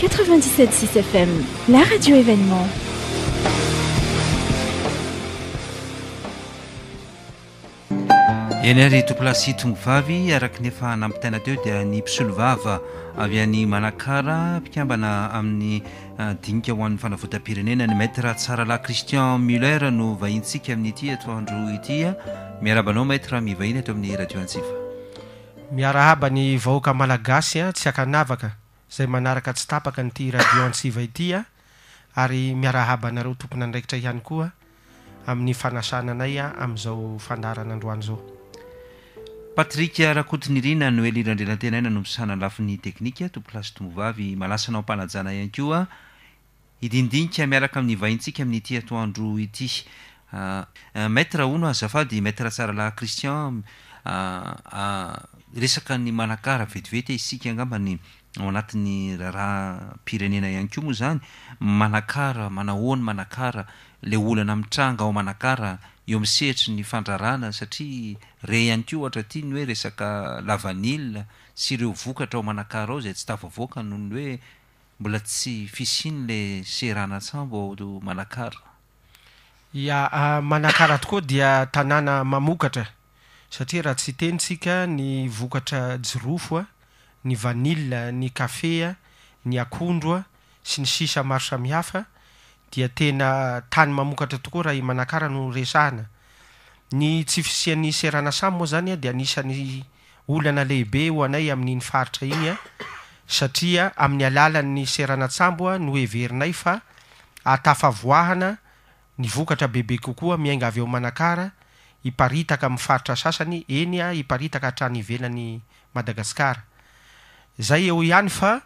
97.6 FM, la radio événement. Eny toplasi tongovavy araky nefa nampitaina teo dia ny mpisolo vava avy any Manakara mpikambana amin'ny dinika ho an'ny fanavotam-pirenena ny maître Tsarala Christian Muller no vahintsika amin'ity atoandro ity. Miarabanao maître mivahiny ato amin'ny radio Antsiva. Miarahaba ny vahoaka malagasy tsy akanavaka izay manaraka tsy tapaka nyity radio Antsiva ity ary miarahaba anareo tompona andraikitra ihany koa amin'ny fanasananay amin'izao fandarana androany zao. Patrick Rakotonirina no elirandrelantenaina no misana lafin'ny teknika tomplasy tongovavy malasanao mpanajana ihany koa idindinika miaraka amin'ny vahintsika amin'ity atoandro ity. Maître Ono azafady maître Tsarala Christian resaka ny Manakara vetivety isika angambany ao anatin'ny raha pirenena ihany koa moa zany Manakara manahoany Manakara le olana mitranga ao Manakara eo misehitry ny fandrarana satria re ihany koa ohatra ty ny hoe resaka lavanil sy ireo vokatra ao Manakara ao zay tsy tafavoaka noho ny hoe mbola tsy fisiny le serana sambo ao Manakara. Manakara tokoa dia tanàna mamokatra satria raha tsy tenitsika ny vokatra jirofo ny vanille, ny kafe, ny akondro sy ny sisa maro samihafa dia tena tany mamokatra tokoa raha i Manakara no resahana. Ny tsy fisian'ny serana samy moa zany dia anisan'ny olana lehibe ho anay amin'iny faritra iny satria amin'ny alalan'ny serana sambo no heverinay fa atafavoahana ny vokatra bebe kokoa miainga avy ao Manakara iparitaka amin'ny faritra sasany eny iparitaka hatrany ivelan'ny Madagasikara. Zay eo ihany fa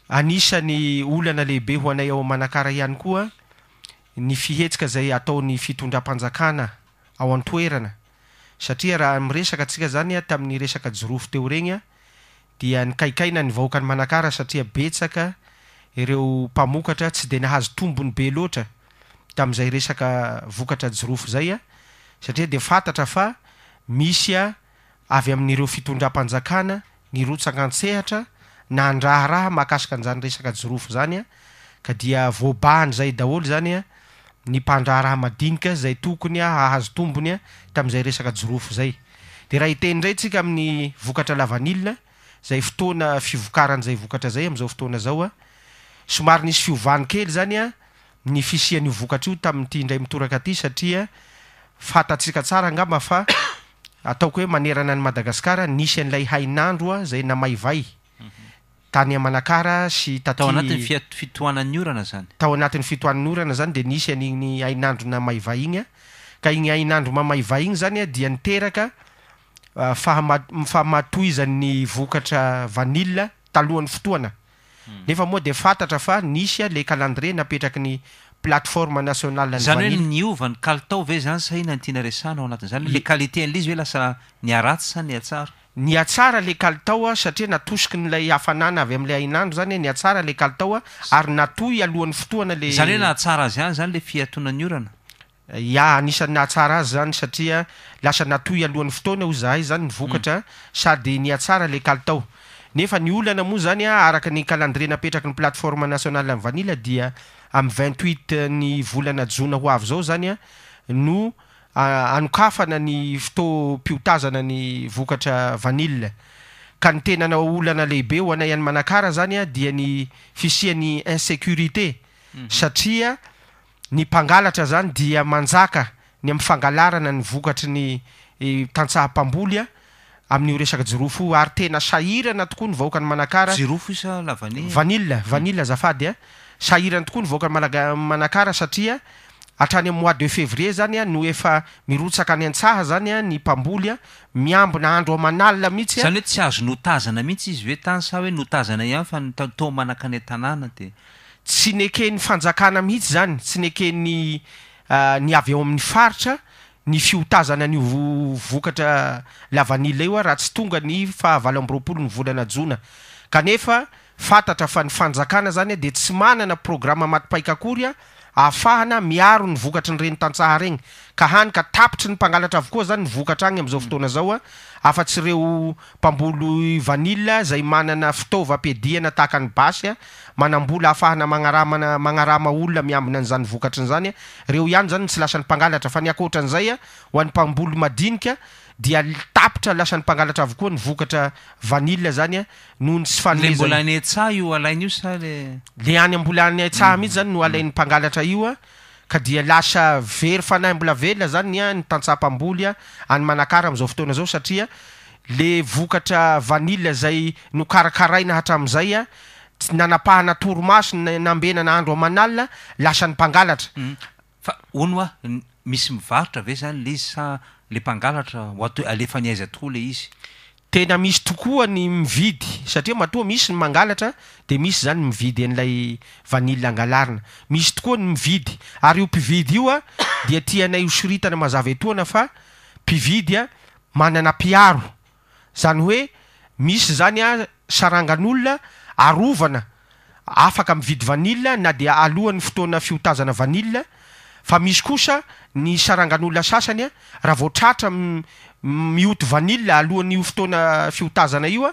anisany olana lehibe ho anay ao Manakara ihany koa ny fihetsika zay ataon'ny fitondram-panjakana ao an-toerana satria raha miresaka antsika zany tamin'ny resaka jirofo teo regny dia nikaikaina ny vahoaka ny Manakara satria betsaka ireo mpamokatra tsy de nahazo tombony be loatra tamin'izay resaka vokatra jirofo zay satria de fantatra fa misy avy amin'ireo fitondram-panjakana ny rotsaka-antsehatra na andraharaha mahakasika an'izany resaka jirofo zany ka dia voabahany zay daholo zany ny mpandraharaha madinika zay tokony hahazo tombony tamin'izay resaka jirofo zay. De raha iteny indray tsika amin'ny vokatra lavanil zay fotoana fivokaran'izay vokatra zay amin'izao fotoana zao somary nisy fiovany kely zany ny fisian'io vokatra io tamin'ity indray mitoraka aty satria fatatsika tsara angamba fa ataoko hoe manerana ny Madagasikara nisy an'ilay hainandro zay namaivay tany Manakara sy tao anatin'ny fitoanan'ny orana zany. Tao anatin'ny fitoanan'ny orana zany de nisy an'igny hainandro namaivay igny ka igny hainandro mamaivay igny zany dia niteraka fahamatoizan'ny vokatra vanille talohan'ny fotoana. Nefa moa de fantatra fa nisy le calendrier napetraky ny plateforme nationale zany hoe niova ny kalitao ve zany sa ina ny tiana resana ao anatin' zany le qualité an'izy hoe lasa ny aratsy sa ny atsara. Ny atsara le kalitao satria natosiky n'ilay hafanana avy amin'ilay hainandro zany ny atsara le kalitao ary natoy alohan'ny fotoana le zany hoe nahatsara azy ihany zany le fiatonan'ny orana. Anisan'ny nahatsara azy zany satria lasa natoy alohan'ny fotoana ho zahay zany ny vokatra sady ny atsara le kalitao. Nefa ny olana moa zany araka ny calendrier napetraky ny plateforme nationale amin'ny vanille dia amin'ny 28 ny volana jona ho avy zao zany no anokafana ny fotoam-piotazana ny vokatra vanille ka ny tena olana lehibe ho anay any Manakara zany dia ny fisian'ny insécurité satria ny mpangalatra zany dia manjaka ny amin'ny fangalarana ny vokatry ny tantsaha-mpamboly amin'io resaka jirofo ary tena sahirana tokoa ny vahoaka ny Manakara. Jirofo isa lavanille. Vanille azafady sahirana tokoa ny vahoaka ny Manakara satria hatrany amin'ny mois de février zany no efa mirotsaka ny antsaha zany ny mpamboly miambina andro amanalina mihitsy zany hoe tsy azo notazana mihitsy izy hoe tany sa hoe notazana ihany fa tao manaka ny tanàna de tsy neken'ny fanjakana mihitsy zany tsy neken'ny ny avy ao amin'ny faritra ny fiotazana ny vokatra lavanille io raha tsy tonga ny 27 ny volana jona kanefa fantatra fa ny fanjakana zany de tsy manana programma matipaika akory ahafahana miaro ny vokatry ny reny tantsaha regny ka hany ka tapitry ny mpangalatra avokoa zany ny vokatra agny am'izao fotoana zao a afa-tsy reo mpambolo vanilla zay manana fitaovam-piadiana tahaka ny basy a manambola ahafahana magnarama olona miambina an'izany vokatriny zany a reo ihany zany tsy lasan'ny mpangalatra fa ny akoatran'izay a ho an'ny mpambolo madinika dia tapitra lasan'ny mpangalatra avokoa ny vokatra vanilla zany a noho ny tsy fanomezana le mbola io alainy io sa le any ambola any aitsaha mihitsy zany no alain'ny mpangalatra io a ka dia lasa very fanahy mbola vela zany a ny tantsapamboly a any manakara am'izao fotoana zao satria le vokatra vanilla zay no karakaraina hatram'izay a tsy nanapahana toromaso nambena na andro amanalina lasa ny mpangalatra fa ono a misy mivarotra ve zany le izy sa le mpangalatra alefa ny aiza tokoa le izy tena misy tokoa ny mividy satria matoa misy ny mangalatra de misy zany mividy an'ilay vanilla angalarina misy tokoa ny mividy ary io mpividy io a dia tianay hosoritana mazava etoana fa mpividy a manana piaro zany hoe misy zany a sarangan'olona arovana afaka mividy vanilla na dia alohan'ny fotoana fiotazana vanilla fa misy kosa ny sarangan'olona sasany a raha vao tratra mioty vanilla alohan'io fotoana fiotazana io a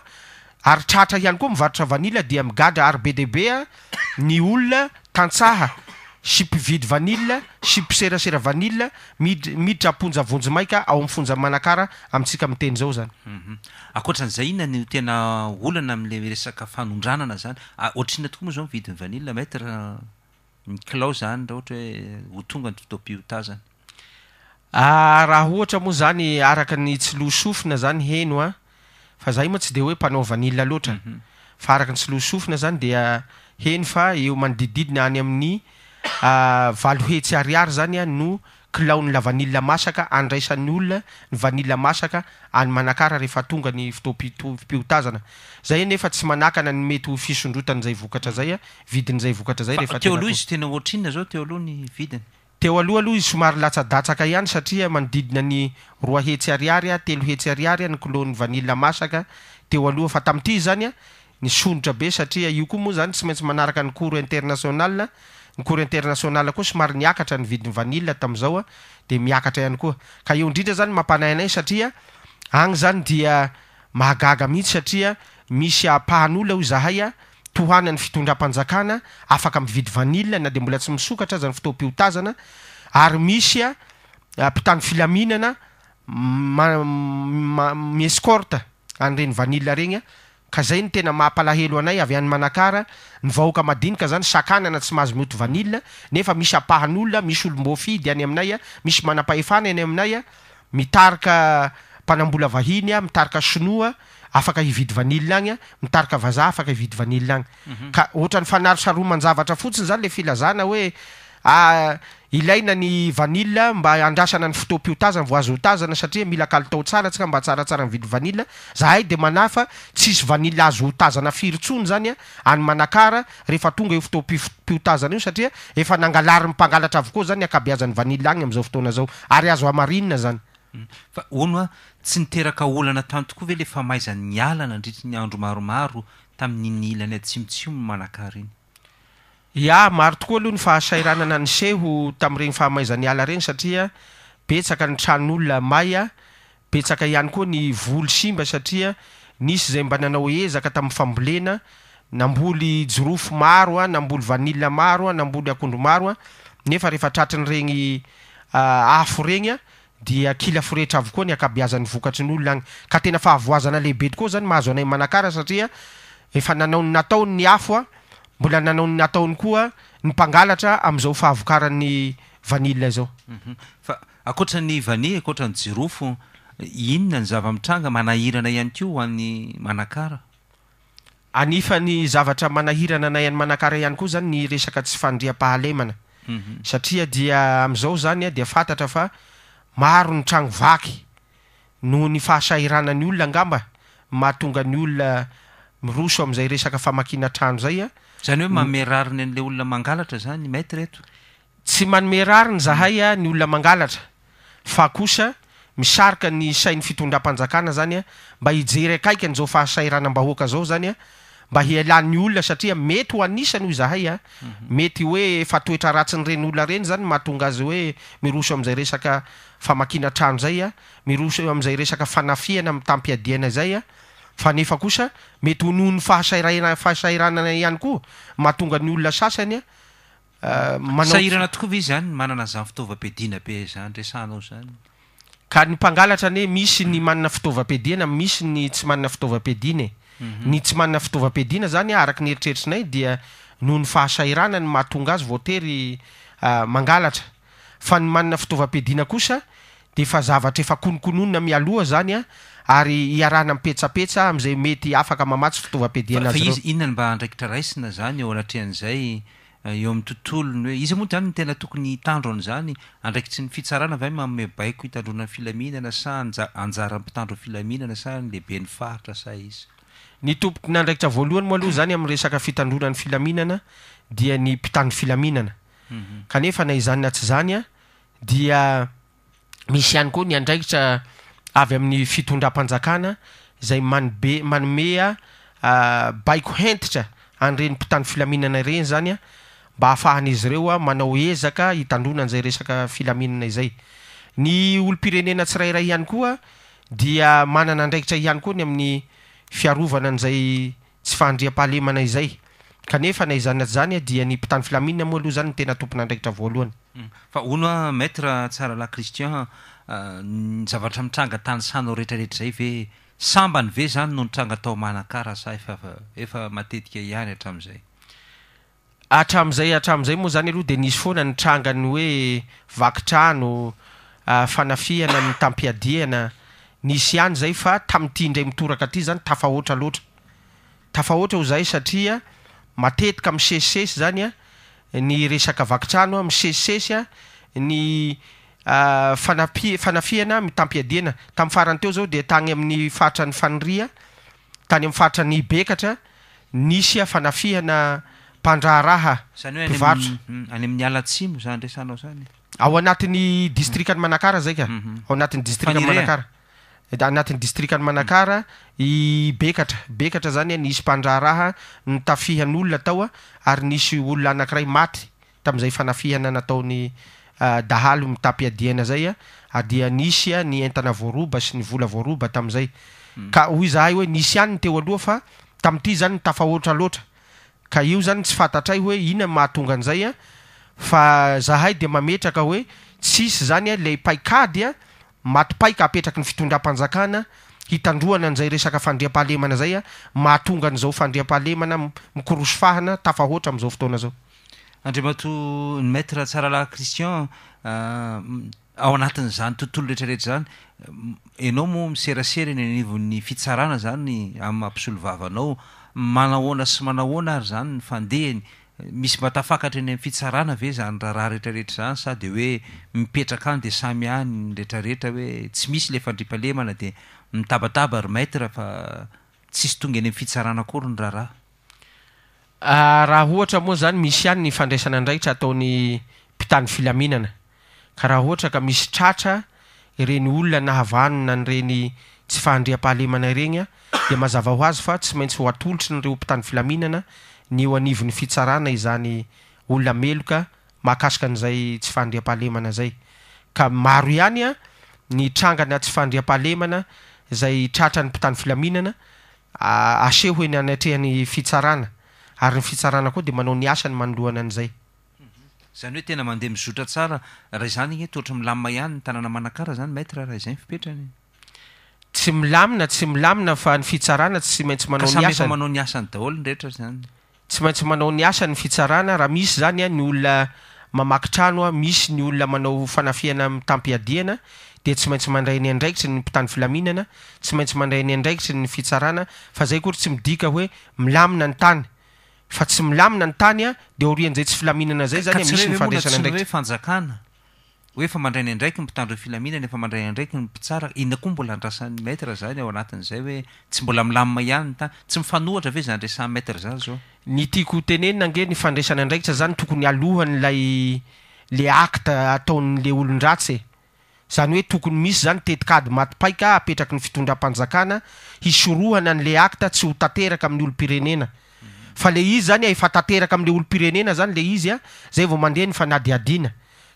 ary tratra ihany koa mivarotra vanilla dia migadra ary be debe a ny olona tantsaha sy mpividy vanilla sy mpiserasera vanilla miditra amponja vonjy maika ao amin'ny fonja manakara amintsika miteny zao zany akoatran'izay inona ny tena olana am'le resaka fanondranana zany ohatrina tokoa moa zao mividy ny vanilla maître ny kilao zany raha ohatra hoe ho tonga ny fotoam-piotazana raha ohatra moa zany araka ny tsilo sofina zany heno a fa zahay moa tsy de hoe mpanao vanilla loatra fa araka ny tsilo sofina zany dia heno fa eo manodididina any amin'ny valo hetsy ariary zany a no kilaony la vanilla masaka andraisan'ny olona ny vanilla masaka any manakara rehefa tonga ny fotoam-piotazana zay nefa tsy manakana ny mety ho fisondrotan'izay vokatra zay a vidin'izay vokatra zay rehefa teo aloha izy tena ohatrinona zao teo aloha ny vidiny teo aloha izy somary latsa-datsaka ihany satria manodidina ny 2 hetsy ariary a 3 hetsy ariary a ny kilony vanilla masaka teo aloha fa tamin'ity zany a ny sondrotra be satria io koa moa zany tsy maintsy manaraka ny cours international ny cours international koa somary niakatra ny vidiny vanilla tam'izao a de miakatra ihany koa ka eo indrindra zany mampanainay satria agny zany dia mahagaga mihitsy satria misy apahan'olona ho zahay a tohana ny fitondram-panjakana afaka mividy vanilla na de mbola tsy misokatra aza ny fotoam-piotazana ary misy a mpitany filaminana miescorte an'ireny vanilla regny a ka zay ny tena mampalahelo anay avy any manakara ny vahoaka madinika zany sakanana tsy mahazo mioty vanilla nefa misy apahan'olona misy olom-boafidy any aminay a misy manam-pahefana any aminay a mitarika mpanambola vahiny a mitarika sinoa afaka hividy vanilla agny a mitarika vazaha afaka hividy vanilla agny ka ohatra ny fanarosaroman-javatra fotsiny zany le filazana hoe ilaina ny vanilla mba andrasana ny fotoam-piotazana vo azo hotazana satria mila kalitao tsara tsika mba tsaratsara mividy vanilla zahay de manafa tsisy vanilla azo hotazana firy-tsony zany a any manakara rehefa tonga io fotoam-piotazana io satria efa nangalary mpangalatra avokoa zany akabeazany vanilla agny am'izao fotoana zao ary azo amarinina zany fa ono a tsy niteraka olana tany tokoa ve le famaizany alana ndritry ny andro maromaro tamin'iny ilany atsimotsimo manakara iny ya maro tokoa aloha ny fahasairanana ny seho tamin'ireny fahamaizany ala reny satria betsaka ny tranon'olona may a betsaka ihany koa ny voly simba satria nisy zay mba nanao ezaka tamin'ny fambolena namboly jorofo maro a namboly vanilla maro a namboly akondro maro a nefa rehefa tratriny regny afo regny a dia kila foretra avokoa ny akabiazan'ny vokatry ny olona agny ka tena fahavoazana lehibe tokoa zany mahazo anay manakara satria efa nanao ny nataony ny afo a mbola nanao ny nataony koa ny mpangalatra am'izao fahavokaran'ny vanilla zao fa akoatra ny vanille akoatra ny jirofo inona ny zava-mitranga manahirana ihany ko an'ny manakara anifany zavatra manahirana anay any manakara ihany koa zany ny resaka tsy fandria-pahalemana satria dia am'izao zany a dia fantatra fa maro ny tragno vaky noho ny fahasairanany olona angamba mahatonga ny olona miroso am'izay resaka famakina trano zay a zany hoe mamerariny an'le olona mangalatra zany maître reto tsy mamerariny zahay a ny olona mangalatra fa kosa misarika ny sain'ny fitondram-panjakana zany a mba hijery akaiky an'izao fahasairanam-bahoaka zao zany a mba hialan'ny olona satria mety ho anisany hoy zahay a mety hoe fatoetra ratsiny reny olona reny zany mahatonga azy hoe miroso am'izay resaka famakina trano zay a miroso am'izay resaka fanafiana mitampiadiana zay a fa nefa kosa mety ho noho ny fahasairanana ihany koa mahatonga ny olona sasany a sahirana tokoa ve zany manana zany fitaovam-piadiana be zany resanao zany ka ny mpangalatra ny hoe misy ny manana fitaovam-piadiana misy ny tsy manana fitaovam-piadiana ny tsy manana fitaovam-piadiana zany araky ny eritreritrinay dia noho ny fahasairana ny mahatonga azy voatery mangalatra fa ny manana fitaovam-piadiana kosa de fa zavatra efa konokononina mialoha zany a ary iarahana mipetsapetsa am'izay mety afaka mamatsy fitaovam-piadiana azy izy inona mba andraikitra raisina zany eo anatrehan'izay eo amin'ny tontolony hoe izy moa zany ny tena tokony hitandro an'izany andraikitsy ny fitsarana va manome baiko hitandrona filaminana sa anjara mpitandro filaminana sa ny lehibe ny faritra sa izy ny tompoky nandraikitra voalohany moa aloha zany amin'ny resaka fitandronany filaminana dia ny mpitandro filaminana kanefa na izany na tsy zany a dia misy ihany koa ny andraikitra avy amin'ny fitondram-panjakana izay manome baiko hentitra an'ireny mpitandro filaminana ireny zany a mba hahafahan'izy ireo a manao ezaka hitandrona an'izay resaka filaminana izay ny olo-pirenena tsirairay ihany koa dia manana andraikitra ihany koa ny amin'ny fiarovana an'izay tsy fahandriam-pahalemana izay kanefa na izany aty zany a dia ny mpitandro filaminana moa aloha zany ny tena tompony andraikitra voalohany fa ono maître tsara la Christian ny zavatra mitranga tany sanao rehetrarehetra zay ve sambany ve zany no nitranga tao manakara sa efa matetika ihany hatram'izay moa zany aloha de nisy foana nitrangany hoe vakitrano fanafiana ny tampiadiana nisy ihany zay fa tamin'ity indray mitoraka aty zany tafahoatra loatra ho zay satria matetika misesisesy zany a ny resaka vakitrano a misesisesy a ny fanafiana mitampiadiana tamin'ny farany teo zao de tany amin'ny faritra ny faniria tany amin'ny faritra ny bekatra nisy a fanafihana mpandraharaha mpivarotra any amin'ny alatsimo zany resanao zany ao anatin'ny distrikany Manakara zay ka ao anatin'ny distrikany Manakara anatin'ny distrikany Manakara i bekatra zany nisy mpandraharaha nitafihan'olona tao a ary nisy olona anankiray maty tamin'izay fanafihana nataony dahalo mitampiadiana zay a dia nisy a ny entana voaroba sy ny vola voaroba tamin'izay ka hoy zahay hoe nisy ihany ny teo aloha fa tamin'ity zany tafahoatra loatra ka io zany tsy fantatray hoe inona mahatonga an'izay a fa zahay de mametraka hoe tsisy zany a le paikady a matipaika apetraky ny fitondram-panjakana hitandroana an'izay resaka fandriam-pahalemana zay a mahatonga an'izao fandriam-pahalemana mikorosofahana tafahoatra am'izao fotoana zao andriamato ny maître tsara la Christian ao anatin'izany tontolo rehetrarehetra zany enao moa miserasera ny anivon'ny fitsarana zany amin'ny mampisolo vavanao manahoana sy manahoana ary zany ny fandehany misy mba tafakatra eny amin'ny fitsarana ve zany raha rehetrarehetra zany sa de hoe mipetraka any de samy any rehetrarehetra hoe tsy misy le fandriam-pahalemana de mitabataba ry maître fa tsisy tonga eny amin'ny fitsarana kory ny raha ohatra moa zany misy ihany ny fandraisana andraikitra ataony mpitandro filaminana ka raha ohatra ka misy tratra ireny olona nahavanona nyreny tsy fahandriam-pahalemana ireny a de mazava ho azy fa tsy maintsy ho atolotry nyreo mpitandro filaminana ny eo anivon'ny fitsarana izany olona meloka mahakasika an'izay tsy fahandriam-pahalemana zay ka maro ihany a ny trangana tsy fahandriam-pahalemana zay tratra ny mpitandro filaminana aseho eny anatrehany fitsarana ary ny fitsarana koa de manao ny asany manoloana an'izay zany hoe tena mandeha mizotra tsara raha izany igny toatra milamina ihany ny tanàna Manakara zany maître raha izay fipetrany tsy milamina fa ny fitsarana tsy maintsy manao ny asany daholo ny rehetra zany tsy maintsy manao ny asany fitsarana raha misy zany a ny olona mamaky trano a misy ny olona manao fanafihana mitampiadiana de tsy maintsy mandray ny andraikitry ny mpitandro filaminana tsy maintsy mandray ny andraikitry ny fitsarana fa zay kory tsy midika hoe milamina ny tany fa tsy milamina ny tany a de orian'izay tsy filaminana zay zany misy ny fandraisana andraikitry fanjakana hoe efa mandray ny andraiky ny mpitandro filaminana efa mandray andraiky ny mpitsara inona koa mbola andrasan'ny maître zany ao anatin'izay hoe tsy mbola milamina ihany ny tany tsy mifanohatra ve zany resan'ny maître zany zao ny tiako tenenina nge ny fandraisana andraikitra zany tokony alohan'lay le akta ataon'le olon-dratsy zany hoe tokony misy zany tetikady matipaika apetraky ny fitondram-panjakana hisorohana n'le akta tsy ho tanteraka amin'ny olo-pirenena fa le izy zany efa tanteraka am'le olo-pirenena zany le izy a zay vao mandeha ny fanadiadiana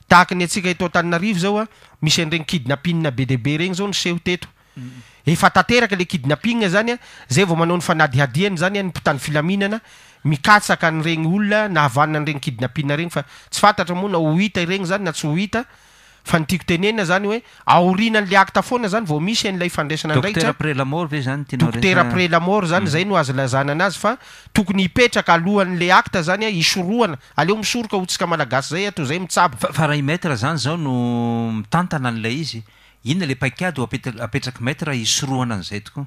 tahaka ny atsika eto Antananarivo zao a misy an'regny kidnapping be deaibe regny zao nyseho teto efa tanteraka le kidnapping zany a zay vao manao ny fanadiadiany zany a ny mpitany filaminana mikatsaka nyregny olona na havanina nyregny kidnapping regny fa tsy fantatra moa na ho hita regny zany na tsy ho hita fa nytiako tenenina zany hoe aorianan'le acte foana zany vao misy an'ilay fandraisana docteur après la mort ve zany docteur après la mort zany zay no azo lazana anazy fa tokony hipetraka alohan'le acte zany a isorohana aleo misoroka hotsika malagasy zay ato zay mitsabo fa raha i maître zany zao no mitantana an'ilay izy inona le paikady apetraky maître isorohana an'izay tokoa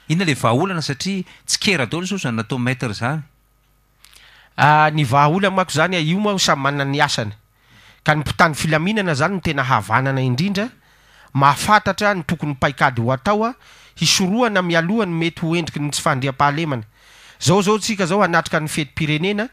inona le vahaolana satria tsy kera daholo so zany natao maître zany ny vahaolana mako zany a io moa samy manana ny asany ka ny mpitany filaminana zany no tena havanana indrindra mahafantatra ny tokony paikady ho atao a hisorohana mialohany mety ho endriky ny tsy fandriam-pahalemana zao tsika zao anatrika ny fety-pirenena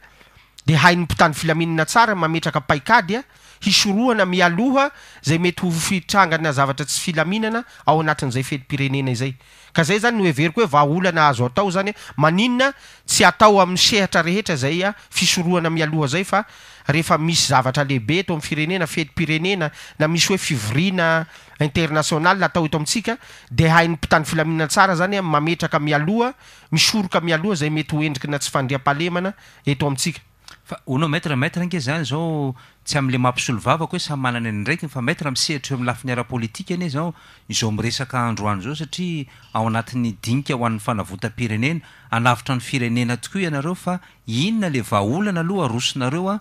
de hain'ny mpitany filaminana tsara mametraka paikady a hisorohana mialoha zay mety ho fitrangana zavatra tsy filaminana ao anatin'izay fety-pirenena izay ka zay zany no everiko hoe vahaolana azo atao zany maninona tsy atao amin'ny sehatra rehetra zay a fisorohana mialoha zay fa rehefa misy zavatra lehibe eto amin'ny firenena fety-pirenena na misy hoe fivoriana international atao eto amintsika de hain'ny mpitany filaminana tsara zany a mametraka mialoha misoroka mialoha zay mety ho endriky na tsy fandriam-pahalemana eto amintsika fa onao maître nke zany zao tsy am'le mampisolo vavako hoe samy manana ny ndraiky fa maître misehatra eo amin'ny lafiny ara-politika ane zao izao miresaka androany zao satria ao anatin'ny dinika ho an'ny fanavotam-pirenena anavitra ny firenena tokoa ianareo fa inona le vahaolana aloha arosinareo a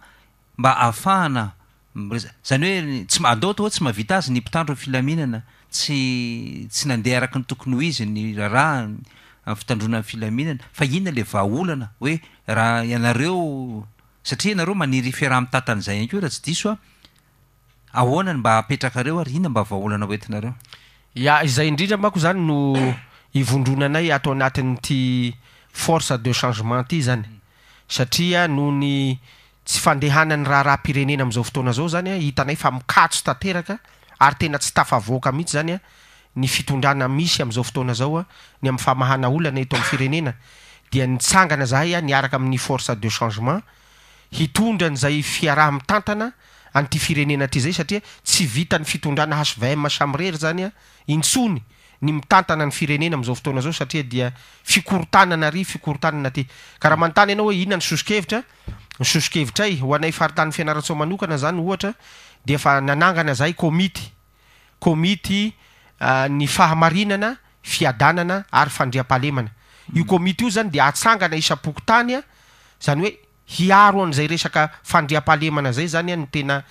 mba ahafahana zany hoe tsy andao atao hoe tsy mahavita azy ny mpitandro ny filaminana tsy nandeha araky ny tokony ho izy ny raharaha fitandrona ny filaminana fa inona le vahaolana hoe raha ianareo satria ianareo maniry fiaraha mitantan'izay ihany koa raha tsy diso a ahoana ny mba apetrakareo ary inona mba vahaolana hoentinareo ya izay indrindra mako zany no ivondronanay atao anatin'ity force de changement ty zany satria noho ny tsy fandehanany raharaha-pirenena am'izao fotoana zao zany a hitanay fa mikatso tanteraka ary tena tsy tafavoaka mihitsy zany a ny fitondrana misy am'izao fotoana zao a ny amin'ny famahana olana eto amin'ny firenena dia nitsangana zahay a niaraka amin'ny force de changement hitondra n'izay fiaraha mitantana an'ity firenena ty zay satria tsy vita ny fitondrana HVM samirery zany a intsony ny mitantana ny firenena am'izao fotoana zao satria dia fikorotanana fikorotanana ty ka raha manontany ianao hoe inona ny sosokevitra ny sosokevitra ay ho anay faritany fianaratsao manokana zany ohatra dia efa nanangana zahay komity ny fahamarinana fiadanana ary fandriam-pahalemana io komity io zany dia atsangana isam-pokotany a zany hoe hiaro an'izay resaka fandriam-pahalemana zay zany a ny tena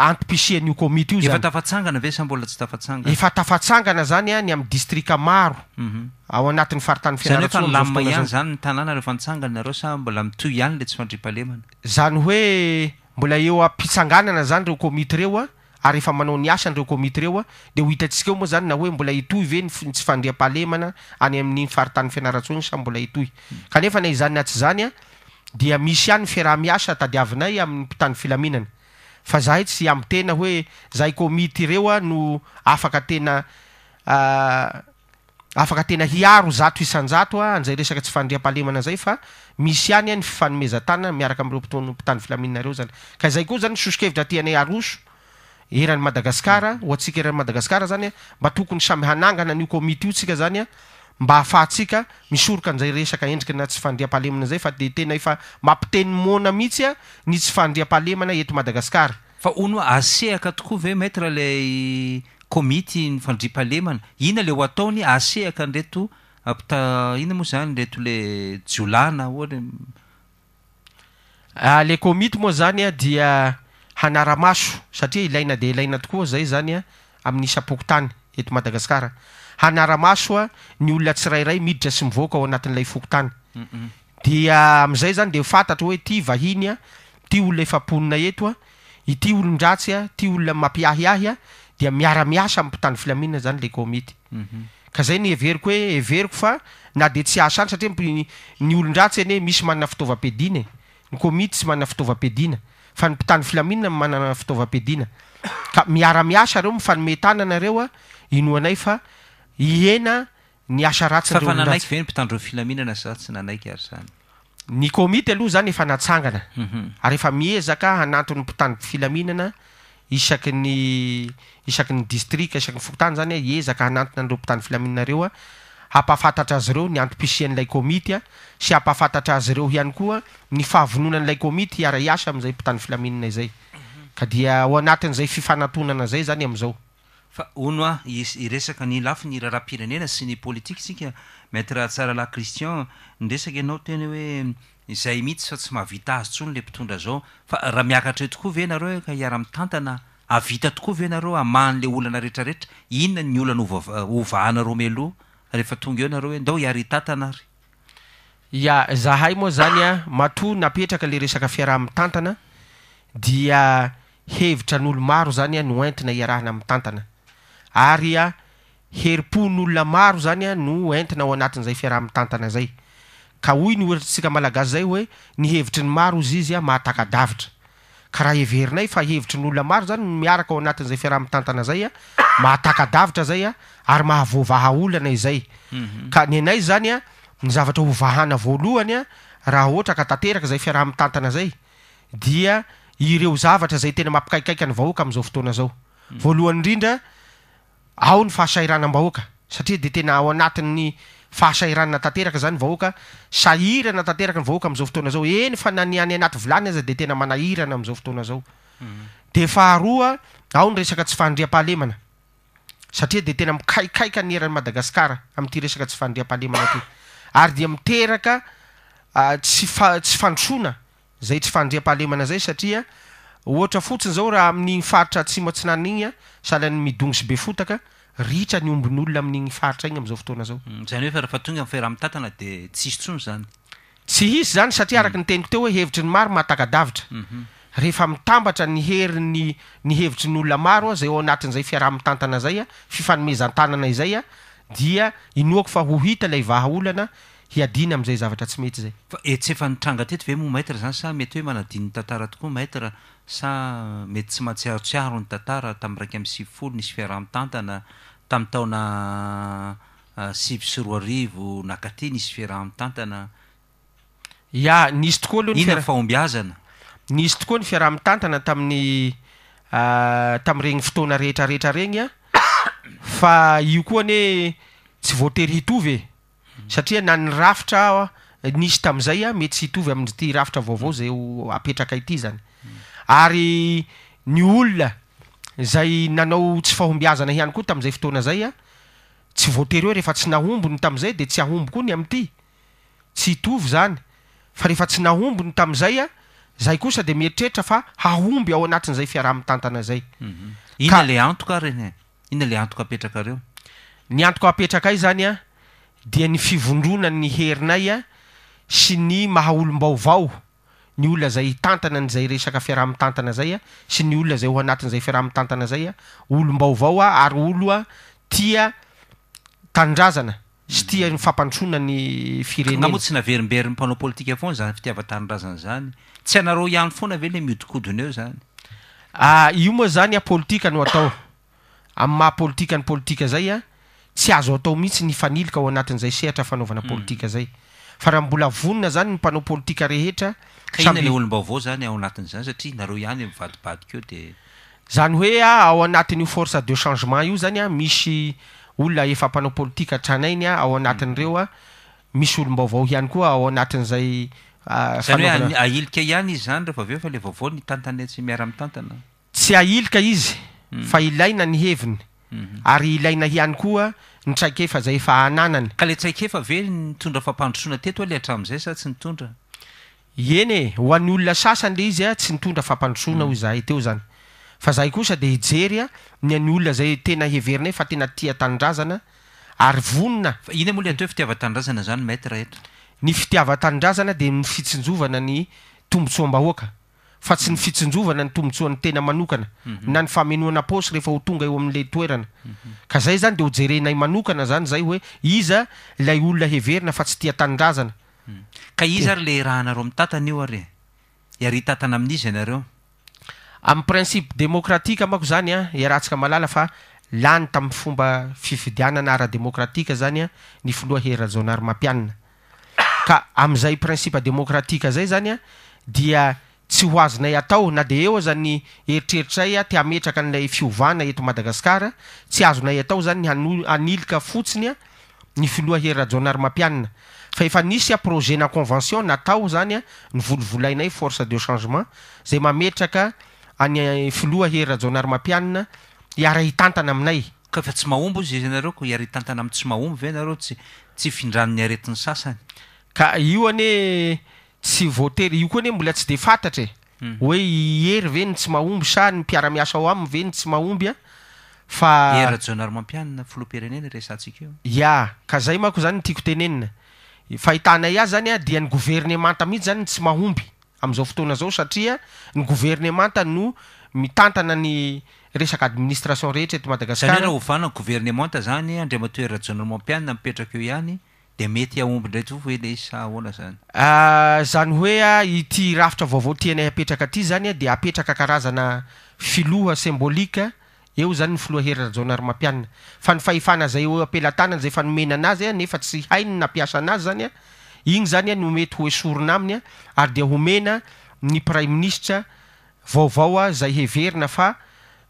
antipisian'io komity io efa tafatsangana ve sa mbola tsy tafatsangana efa tafatsangana zany a ny amin'ny distrika maro ao anatin'ny faritany fianaratsao zany efa lamma ihany zany ny tanàna rehefa nitsangana nareo sa mbola mitoy ihany le tsy fandriam-pahalemana zany hoe mbola eo ampitsanganana zany reo komity reo a ary efa manao ny asany reo komity reo a de ho hitantsika eo moa zany na hoe mbola hitoy ve ny tsy fandriam-pahalemana any amin'ny faritany fianaratsao sa mbola hitoy kanefa na izany na tsy zany a dia misy ihany fiaraha-miasa tadiavinay amin'ny mpitany filaminana fa zahay tsy amin'ny tena hoe zahay komity ireo a no afaka tena hiaro zato isanjato a an'izay resaka tsy fandriam-pahalemana zay fa misy ihany a ny fifanomezan-tana miaraka amin'ireo mpitany filaminana reo zany ka zay koa zany sosokevitra tianay aroso eran'ny Madagasikara ho atsika eran'ny Madagasikara zany a mba tokony samy hanangana n'io komity io tsika zany a mba hahafahantsika misoroka an'izay resaka endrika na tsy fandriam-pahalemana zay fa de tena efa mampiteny mona mihitsy a ny tsy fandriam-pahalemana eto Madagasikara fa ono asehaka tokoa ve maître le komity ny fandriam-pahalemana ina le ho ataony asehaka nreto ina moa zany nreto le jiolana ohatra le komity moa zany a dia hanara-maso satria ilaina de ilaina tokoa zay zany a amin'ny isam-pokotany eto Madagasikara hanara-maso a ny olona tsirairay miditra sy mivoaka ao anatin'ilay fokotany dia am'izay zany de fantatra hoe ty vahiny a ty olona efa ponina eto a ity olon-dratsy a ty olona mampiahiahy a dia miara-miasa amin'ny mpitany filaminana zany le komity ka zay ny everiko fa na de tsy asany satria ny olon-dratsy ane misy manana fitaovam-piadina ny komity tsy manana fitaovam-piadina fa ny mpitany filaminana manana fitaovam-piadina ka miara-miasa reo mifanometanana reo a inoanay fa ihena ny asa ratsy fa nanaiky ve ny mpitandro filaminana sa tsy nanaiky ary zany ny komity aloha zany efa natsangana ary efa miezaka hanatony mpitandro filaminana isaky ny district isaky ny fotany zany ezaka hanatona andreo mpitandro filaminanareo hampafantatra azy ireo ny antom-pisian'ilay komity sy hampafantatra azy ireo ihany koa ny fahavononan'ilay komity hiara-iasa amin'izay mpitandro filaminana izay ka dia ao anatin'izay fifanantonana zay zany am'izao fa ono iresaka ny lafy ny raharaha-pirenena sy ny politika sika maître tsara la Christian ndresaka ianao tena hoe izay mihitsy fa tsy mahavita azy tsony le mpitondra zao fa raha miakatra tokoa ve nareo ka hiara-mitantana avita tokoa ve nareo aman'le olana rehetrarehetra inona ny olana ovahanareo meloha rehefa tonga eo nareo hoe ndao hiary tantana ary ya zahay moa zany matoa napetraka le resaka fiaraha-mitantana dia hevitra n'olo maro zany no entina hiarahana mitantana ary heripon'olona maro zany no entina ao anatin'izay fiaraha-mitantana zay ka hoy ny ohatritsika malagasy zay hoe ny hevitry ny maro izy mahatakadavitra ka raha heverinay fa hevitry n'olona maro zany no miaraka ao anatin'izay fiaraha-mitantana zay mahatakadavitra zay ary mahavoavaha olana izay ka ny anay zany ny zavatra hovahana voalohany raha ohatra ka tanteraka zay fiaraha-mitantana zay dia ireo zavatra zay tena mampikaikaika ny vahoaka am'izao fotoana zao voalohany indrindra ao ny fahasairanam-bahoaka satria de tena ao anatin'ny fahasairanana tanteraka zany vahoaka sahirana tanteraka ny vahoaka am'izao fotoana zao eny fa naniany anaty vilany azy de tena manahirana am'izao fotoana zao de faharoa ao ny resaka tsy fandria-pahalemana satria de tena mikaikaika ny eran'ny Madagasikara am'ty resaka tsy fandria-pahalemana ty ary dia miteraka tsy fandrosoana zay tsy fandria-pahalemana zay satria ohatra fotsiny zao raha amin'igny faritra atsimo atsinana igny sahalan'ny midongo sy be fotaka ritra ny ombin'olona amin'igny faritra igny am'izao fotoana zao zany hoe fa rehefa tonga amin'ny fiaraha-mitantana de tsy hisy tsony zany tsy hisy zany satria araky ny teniko teo hoe hevitry ny maro mahatakadavitra rehefa mitambatra ny heriny ny hevitry ny olona maro zay ao anatin'izay fiaraha-mitantana zay fifanomezan-tanana izay dia inoako fa ho hita ilay vahaolana hiadina am'izay zavatra tsy mety zay fa tsy efa nitranga teto ve mo maître zany sa mety hoe manadiny tantara tokoa maître sa mety tsy mahatsiarotsiaro ny tantara tamin'ny raiky am'y 20 nisy fiaraha-mitantana tamin'ny taona 20 nakaty nisy fiaraha-mitantana ya nisy tokoa aloha inona fahombiazana nisy tokoa ny fiaraha-mitantana tamin'ny regny fotoana rehetrarehetra regny fa io koa ne tsy voatery hitovy satria na ny rafitra nisy tam'izay mety tsy hitovy amin'ty rafitra vaovao zay apetraka ity zany ary ny olona zay nanao tsy fahombiazana ihany koa tam'izay fotoana zay tsy voatery hoe rehefa tsy nahombony tam'izay de tsy ahomby koa ny am'ty tsy hitovy zany fa rehefa tsy nahombony tam'izay zay kosa de mieritreritra fa hahomby ao anatin'izay fiaraha-mitantana zay ina le antoka reny ina le antoka apetraka reo ny antoka apetraka ay zany dia ny fivondrona ny herinay sy ny mahaolom-baovao ny olona zay tantana n'izay resaka fiaraha-mitantana zay sy ny olona zay ho anatin'izay fiaraha-mitantana zay olom-baovao ary olo tia tanindrazana sy tia ny fampandrosoana ny firenena moa tsy naverimbery ny mpanao politika foana zany fitiava-tanindrazana zany tsy anareo ihany foana ve le miodikodiny eo zany io moa zany politika no atao amin'ny mahapolitika ny politika zay tsy azo atao mihitsy ny fanilika ao anatin'izay sehatra fanaovana politika zay fa raha mbola vonona zany ny mpanao politika rehetra ka ina le olom-baovao zany ao anatin'izany satria nareo ihany mivadibadika eo de zany hoe ao anatin'io force de changement io zany misy olona efa mpanao politika tranainy ao anatin'ireo misy olom-baovao ihany koa ao anatin'izay zany hoe ailika ihany izy zany rehefa aveo fa le vaovao ny tantana tsy miara-mitantana tsy ailika izy fa ilaina ny heviny ary ilaina ihany koa ny traikefa zay efa ananany ka le traikefa ve nitondra fampandrosoana teto le hatram'izay sa tsy nitondra eny ho an'ny olona sasany le izy tsy nitondra fampandrosoana hoy zahay teo zany fa zahay kosa de hijery ny an'ny olona zay tena heverinay fa tena tia tanindrazana ary vonona fa ina moa le atao hoe fitiava-tanindrazana zany maître eto ny fitiava-tanindrazana de ny fitsinjovana ny tombotsoam-bahoaka fa tsy ny fitsinjovana ny tombotsoan'ny tena manokana na ny famenoana posy rehefa ho tonga eo amin'le toerana ka zay zany de ho jerenay manokana zany zay hoe iza ilay olona heverina fa tsy tia tanindrazana ka izy ary le raha anareo mitantana io ary iary tantana amin'izy ianareo amin'ny principe démocratique manko zany iarahantsika malala fa lany tamin'ny fomba fifidianana ara-démocratique zany ny filoha Herajaonary Mampianina ka am'izay principe démocratique zay zany a dia tsy ho azonay atao na de eo zany eritreritrray a ty ametraka an'ilay fiovana eto Madagasikara tsy azonay atao zany anilika fotsiny a ny filoha Hery Rajaonarimampianina fa efa nisy a projet na convention natao zany a ny volovolainay force de changement zay mametraka any filoha Hery Rajaonarimampianina hiara hitantana aminay ka fa tsy mahomby izy ianareo ko hiara hitantana amin'ny tsy mahomby ve nareo tsy findran'ny aretin'ny sasany ka io ane tsy voatery io koa ne mbola tsy de fantatra hoe Hery ve ny tsy mahomby sa ny mpiara-miasa ao aminy ve ny tsy mahomby a fa Hery Rajaonarimampianina filoham-pirenena resantsika io ya ka zay manko zany tiako tenenina fahitanay azy zany a dia ny gouvernemanta mihitsy zany tsy mahomby am'izao fotoana zao satria ny gouvernemanta no mitantana ny resaka administration rehetra eto Madagasikara raha hovana gouvernemanta zany Andriamatoa Hery Rajaonarimampianina mipetraka eo ihany de mety ahomby ndray to hoe le sa ahoana zany zany hoe a ity rafitra vaovao tianay apetraka aty zany a de apetraka karazana filoha symbolika eo zany ny filoha Hery Rajaonarimampianina fa ny fahefana zay eo apelatanana zay fanomena anazy a nefa tsy hainy nampiasa anazy zany a igny zany a no mety ho esorina aminy a ary dia homena ny prime ministre vaovao a zay heverina fa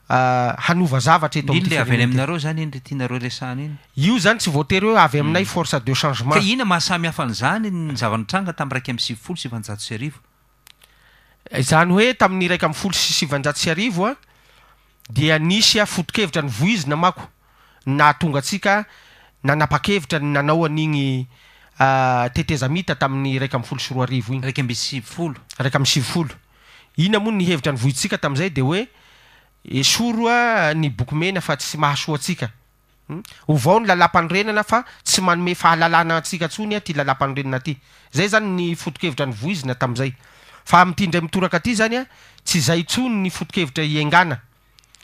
hanova zavatra eto iny le avy any aminareo zany iny le tianareo resahana iny io zany tsy voatery hoe avy aminay force de changement ka ina mahasamy hafa an'izany ny zavanitranga tamin'ny raiky amby 780 zany hoe tamin'ny raiky amby 780 a dia nisy a foto-kevitra ny voizina mako na tonga atsika nanapa-kevitra ny nanao an'igny tetezamita tamin'ny raiky amby 7 iny raiky amby 70 raiky amby 70 ina moa ny hevitra ny voitsika tam'izay de hoe esoro a ny boky mena fa tsy mahasoa atsika ovao ny lalam-panorenana fa tsy manome fahalalana atsika tsony a ty lalam-panorenana ty zay zany ny foto-kevitra ny voizina tam'izay fa am'ty ndray mitoraka aty zany a tsy zay tsony ny foto-kevitra iengana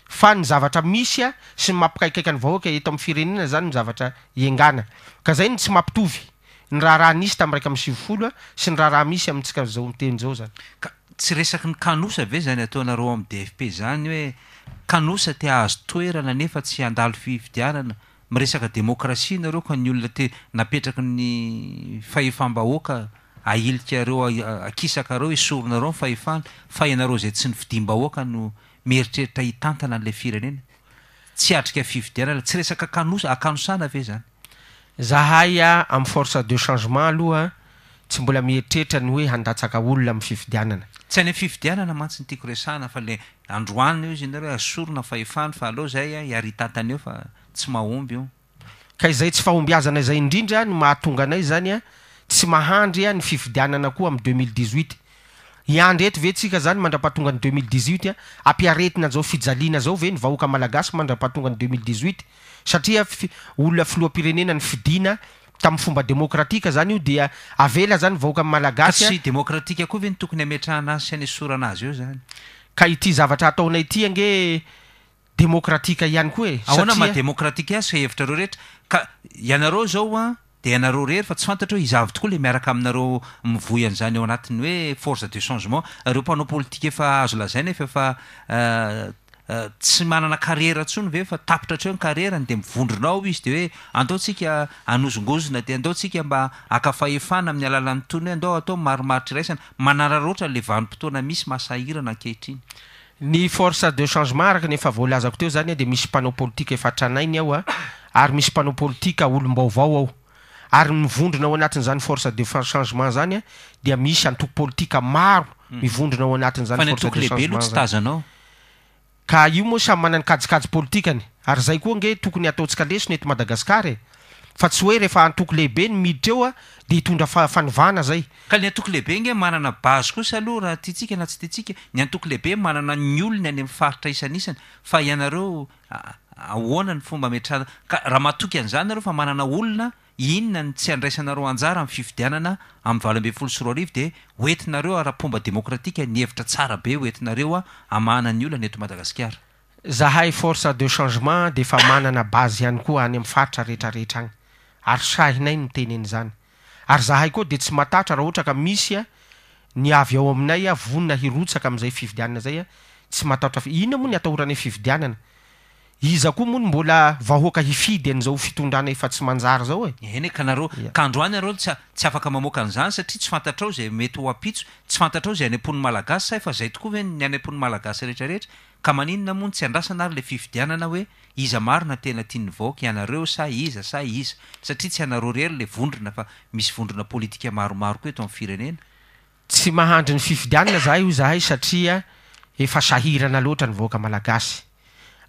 fa ny zavatra misy a sy mampikaikaika ny vahoaka eto amin'ny firenena zany ny zavatra iengana ka zay ny tsy mampitovy ny raha nisy tamin'ny raiky amby 70 sy ny raha misy amintsika zao miteny zao zany ka tsy resaky ny kanosa ve zany ataonareo amin'ny DFP zany hoe kanosa te ahazo toerana nefa tsy handalo fifidianana miresaka demokrasia nareo ka ny olona te napetraky ny fahefam-bahoaka ahilikareo akisakareo esorinareo ny fahefana fa ianareo zay tsy ny fidim-bahoaka no mieritreritra hitantana an'ilay firenena tsy atrika fifidianana tsy resaka kanosa akanosana ve zany zahay a amin'ny force de changement aloha tsy mbola mieritreritra ny hoe handatsaka olona amin'ny fifidianana tsy any fifidianana mantsy ny tiako resahana fa le androanina io izy nareo asorona fahefana fa aleo zay a hiary hitantana eo fa tsy mahomby io ka izay tsy fahombiazana zay indrindra no mahatonga anay zany a tsy mahandry a ny fifidianana koa amin'ny 2018 iandry eto ve tsika zany mandra-pahatonga ny 2018 a ampiaretina zao fijaliana zao ve ny vahoaka malagasy mandra-pahatonga ny 2018 satria olona filoha-pirenena ny fidina tamin'ny fomba demokratika zany io dia avela zany vahoaka malagasy sy demokratika koa ve ny tokony ametrahana azy sy any esorana azy eo zany ka ity zavatra ataonay ity ange demokratika ihany koa e ahoana mahademokratika azy fa hevitrareo rehetra ka ianareo zao a de ianareo rery fa tsy fantatra hoe izavy tokoa le miaraka aminareo mivoy an'izany eo anatiny hoe force de changement reo mpanao politika efa azo lazaina efa tsy manana carrière tsony ve fa tapitra treo ny carrièrany de mivondronao izy de hoe andaotsika anozongozona de andaotsika mba akafahefana amin'ny alalan'ny tony hoe andao atao marimaritra iraisana manararoatra le vanim-potoana misy masahirana ankehitriny ny force de changement araka nefa voalazako teo zany de misy mpanao politika efa tranainy ao a ary misy mpanao politika olom-baovao ao ary mivondrona ao anatin'izany force de changement zany a dia misy antoko politika maro mivondrona ao anatin'izany force de changement tsy tazanao ka io moa samy manany kajikajy politikany ary zay koa nge tokony ataotsika lesona eto Madagasikara e fa tsy hoe rehefa antoko lehibe ny miditra eo a de hitondra fanovana zay ka ny antoko lehibe nge manana base kosa aloha raha tiatsika na tsy tiatsika ny antoko lehibe manana ny olony any amin'ny faritra isanisany fa ianareo ahoana ny fomba metrahana ka raha matoky an'izany nareo fa manana olona inona ny tsy andraisanareo anjara amin'ny fifidianana amin'ny 2024 de hoentinareo ara-pomba demokratika ny hevitra tsara be hoentinareo a amana ny olona eto Madagasikara zahay force de changement de fa manana base ihany koa any amin'ny faritra rehetrarehetra agny ary sahinay ny teneny zany ary zahay koa de tsy matatra raha ohatra ka misy a ny avy ao aminay a vonona hirotsaka amin'izay fifidianana zay a tsy matatra inona moa ny atahoranay fifidianana iza koa moa mbola vahoaka hifidy an'izao fitondrana efa tsy manjary zao eny ka nareo ka androany areo tsy afaka mamoaka an'izany satria tsy fantatrao zay mety ho apitso tsy fantatrao zay any am-pony malagasy sa efa zay tokoa ve ny any am-pony malagasy rehetrarehetra ka maninona moa tsy andrasana ary le fividianana hoe iza marina tena tia ny vahoaka ianareo sa iza satria tsy anareo rery le vondrona fa misy vondrona politika maromaro koa eto amin'ny firenena tsy mahandry ny fifidianana zahay io zahay satria efa sahirana loatra ny vahoaka malagasy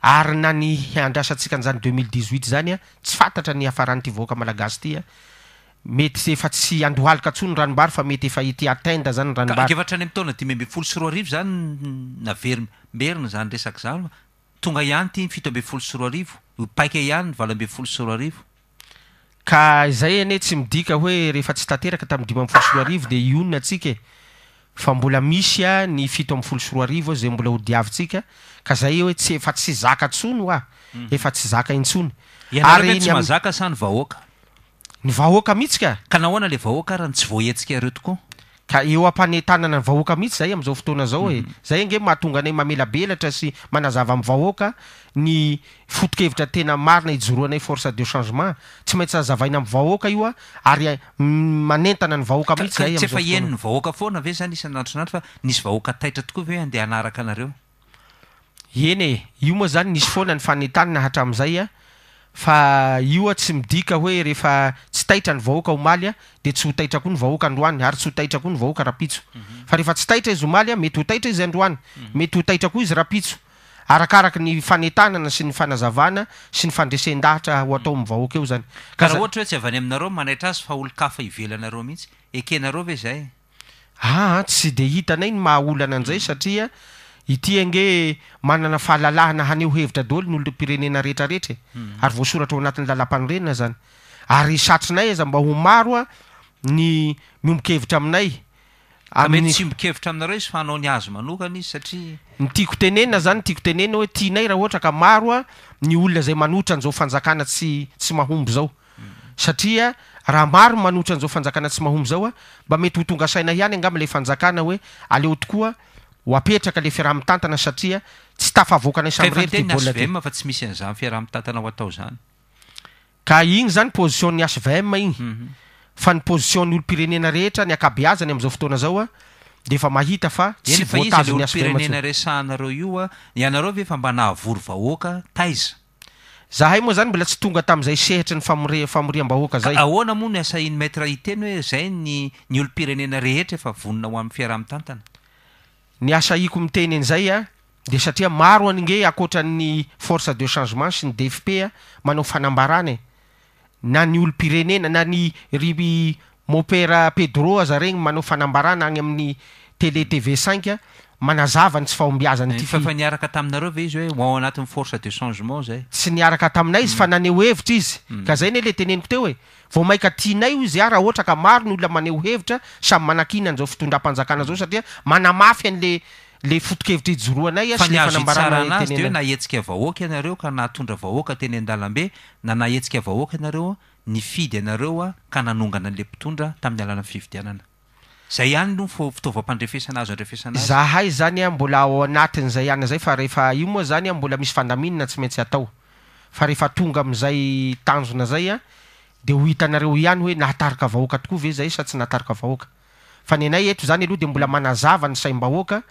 ary na ny andrasantsika an'izany 2018 zany tsy fantatra ny hafaran'ity vahoaka malagasy ty mety efa tsy andohalika tsony ranombary fa mety efa ity atenda zany ranombary akevatra any am'taona 5 zany naverimberina zany resaka zany tonga ihany ty 7 paika ihany 7 ka izay ane tsy midika hoe rehefa tsy tanteraka tamin'ny 5 de ionina atsika fa mbola misy ny 7 zay mbola hodiavitsika ka zay hoe tsy efa tsy zaka tsony efa tsy zaka intsony ary tsy mazaka sa ny vahoaka ny vahoaka mihitsy ka nahoana le vahoaka raha tsy voahetsika ireo tokoa ka eo ampanentanana ny vahoaka mihitsy zay am'izao fotoana zao zay nge mahatonga anay mamelabelatra sy manazava amin'ny vahoaka ny foto-kevitra tena marina ijoroanay force de changement tsy maintsy azavaina amin'ny vahoaka io ary manentana ny vahoaka mihitsy zay tsy efa eny ny vahoaka foana ve zany isan'andro fa nisy vahoaka taitra tokoa ve andeha anaraka anareo eny io moa zany nisy foana ny fanentanana hatramin'izay fa io tsy midika hoe rehefa tsy taitra ny vahoaka omaly de tsy ho taitra koa ny vahoaka androany ary tsy ho taitra koa ny vahoaka rapitso fa rehefa tsy taitra izy omaly mety ho taitra izy androany mety ho taitra koa izy rapitso arakaraky ny fanentanana sy ny fanazavana sy ny fandresen-dahatra ho atao amin'ny vahoaka eo zany ka raha ohatra hoe tsy avy any aminareo manaitra azy fa olo-kafa ivelanareo mihitsy ekenareo ve zay tsy de hitanay ny mahaolana an'izay satria ity ange manana fahalalahana haneho hevitra daholo ny olom-pirenena rehetrarehetra ary voasoratra ao anatin'ny lalam-panorenana zany ary satrinay aza mba ho maro ny miombokevitra aminay mety tsy mibokevitra aminareo izy fa hanao ny azo manokana izy satria ny tiako tenena zany tiako tenena hoe tianay raha ohatra ka maro ny olona zay manotra an'izao fanjakana tsy mahomby zao satria raha maro manotra an'izao fanjakana tsy mahomby zao mba mety ho tonga saina ihany angamile fanjakana hoe aleo tokoa ho apetraka le fiaraha-mitantana satria tsy tafavoakanay samyrerytbolava fa tsy misy an'izany fiaraha-mitantana ho atao zany ka igny zany position ny HVM igny fa ny position ny olo-pirenena rehetra ny akabeazany am'izao fotoana zao de efa mahita fa tsy voatazo ny olo-pirenena resahanareo io ianareo ve fa mba nahavory vahoaka taiza zahay moa zany mbola tsy tonga tam'izay sehatra ny famoriam-bahoaka zay ahoana moa ny asa iny maître iteny hoe zay ny olo-pirenena rehetra efa vonona ho amin'ny fiaraha-mitantana ny asa iko miteny an'izay de satria maro an'nge akoatran'ny force de changement sy ny DFP manao fanambarana na ny olo-pirenena na ny ry mopera Pedro aza regny manao fanambarana agny amin'ny télé TV5 manazava ny tsy fahombiazany ty fa niaraka taminareo ve izy hoe ao anatin'ny force de changement zay tsy niaraka taminay izy fa naneho hevitra izy ka zay ne le teneniko teo hoe vao maika tianay io izy raha ohatra ka maro ny olona maneho hevitra samy manakina an'izao fitondram-panjakana zao satria manamafy an'le foto-kevitra ijoroanay sy le fanambarana azy de hoe nahetsika vahoaka ianareo ka nahatondra vahoaka teny an-dalambe na nahetsika vahoaka ianareo nifidy ianareo ka nanongana an'le mpitondra tamin'ny alana fividianana zay ihany no fitaovam-pandrefesana azo andrefesana azy zahay zany mbola ao anatin'izay ihany zay fa rehefa io moa zany mbola misy fandaminana tsy maintsy atao fa rehefa tonga am'izay tanjona zay de ho hitanareo ihany hoe nahatarika vahoaka tokoa ve zay sa tsy nahatarika vahoaka fa ny anay eto zany aloha de mbola manazava ny saim-bahoaka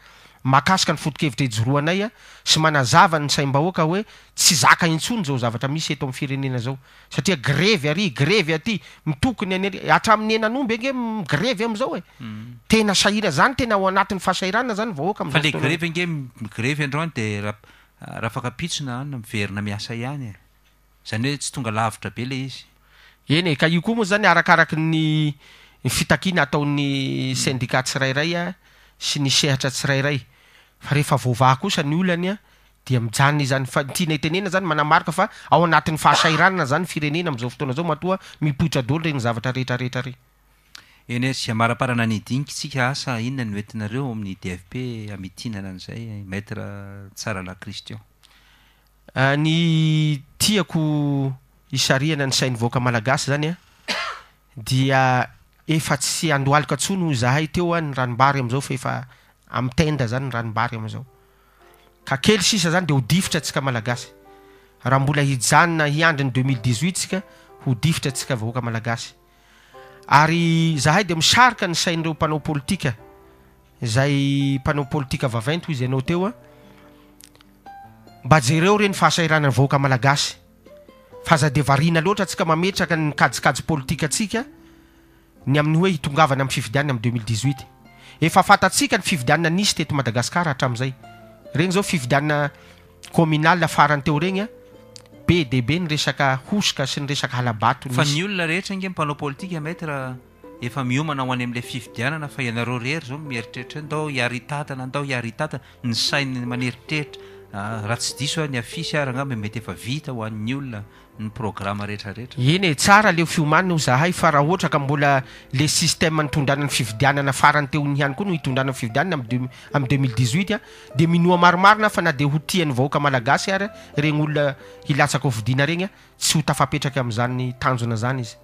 makasika ny foto-kevitra ijoroanay sy manazava ny saim-bahoaka hoe tsy zaka intsony zao zavatra misy eto amin'ny firenena zao satria grevy aty mitokony hatramin'ny enanomby ange grevy am'izao tena sahira zany tena ao anatin'ny fahasairana zany vahoaka fa le grevy ange grevy androany de raha fakapitsona miverina miasa ihany zany hoe tsy tonga lavitra be le izy eny ka io koa moa zany arakaraky ny fitakina ataon'ny syndicat tsirairay sy ny sehatra tsirairay fa rehefa voavaha kosa ny olany dia mijany zany fa tiana itenena zany manamarika fa ao anatin'ny fahasairanana zany firenena am'izao fotoana zao matoa mipoitra dolo regny zavatra rehetrarehetra reny eny sy amaraparana ny dinikatsika asa inona ny oentinareo amin'ny DFP amitinana an'izay maître tsara la Christian ny tiako isariana ny sainy voaka malagasy zany dia efa tsy andohalika tsony ho zahay teo ny ranombary am'izao fa efa am'tenda zany ny ranombary am'izao ka kely sisa zany de ho difitra atsika malagasy raha mbola hijanona hiandry ny 2018 tsika ho difitra tsika vahoaka malagasy ary zahay de misarika ny sain'ireo mpanao politika zay mpanao politika vavainto izy ianao teo a mba jereo reny fahasairana ny vahoaka malagasy fa za de varina loatra tsika mametraka ny kajikajy politika atsika ny amin'ny hoe hitongavana amin'ny fifidianana amin'ny 2018 efa fatatsika ny fifidianana nisy teto Madagasikara hatramin'izay regny zao fifidianana communal farany teo regny a be debe ny resaka hosoka sy ny resaka halabato fa ny olona rehetra nge mpanao politika metra efa miomana ho any amin'ilay fifidianana fa ianareo rery zao mieritreritra ndao hiaritatana ndao hiaritatana ny sainy maneritreritra raha tsy diso ny afisy ary angamba mety efa vita ho an'ny olona ny programa rehetrarehetra eny e tsara leo fiomanina ho zahay fa raha ohatra ka mbola le système nitondrana ny fifidianana farany teo ny ihany koa no hitondrana ny fifidianana amin'ny 2018 a de minoa maromarina fa na de ho tian'ny vahoaka malagasy ary regny olona hilatsaka ofidiana regny a tsy ho tafapetraka amin'izany tanjona zany izy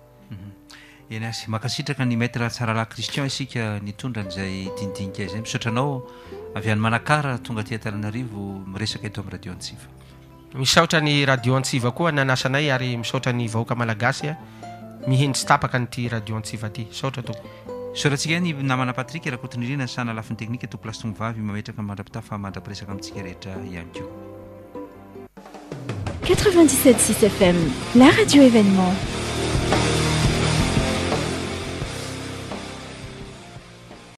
eny asy makasitraka ny maître Tsarala Christian isika nitondran'izay dindinika izay misaotranao avy any Manakara tonga aty Antananarivo miresaka eto amin'ny radio Antsiva misaotra ny radio Antsiva koa nanasanay ary misaotra ny vahoaka malagasy a mihendry tapaka nyty radio Antsiva ty saotra toko soratsika ny namana Patrik rakotinirina sana lafiny teknika to place tongovavy mametraka mandrapita fa mandrapiresaka amintsika rehetra ihany koa 97.6 FM, la radio événement.